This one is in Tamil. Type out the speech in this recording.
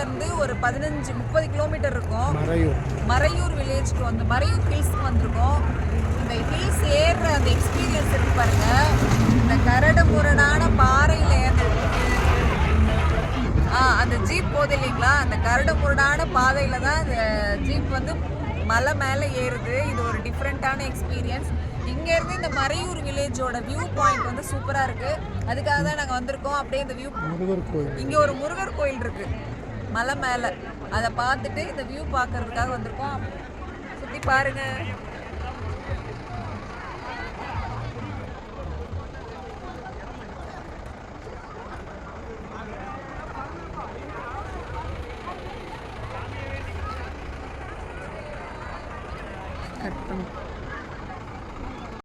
இருந்து ஒரு 15-30 கிலோமீட்டர் இருக்கும். மறையூர் வில்லேஜ்க்கு வந்து மறையூர் ஹில்ஸ்க்கு வந்திருக்கோம். இந்த ஹில்ஸ் ஏறுற அந்த எக்ஸ்பீரியன்ஸ் இருக்கு பாருங்க. இந்த கரடு முரடான பாறையில் ஏறினதுக்கு அந்த ஜீப் போகுது இல்லைங்களா, அந்த கரடு முரடான பாதையில் தான் அந்த ஜீப் வந்து மலை மேலே ஏறுது. இது ஒரு டிஃப்ரெண்ட்டான எக்ஸ்பீரியன்ஸ். இங்கேருந்து இந்த மறையூர் வில்லேஜோட வியூ பாயிண்ட் வந்து சூப்பராக இருக்குது. அதுக்காக தான் நாங்கள் வந்திருக்கோம். அப்படியே இந்த வியூ இங்கே ஒரு முருகர் கோயில் இருக்குது மலை மேலே. அதை பார்த்துட்டு இந்த வியூ பார்க்கறதுக்காக வந்திருக்கோம். சுற்றி பாருங்கள். கட் பண்ணி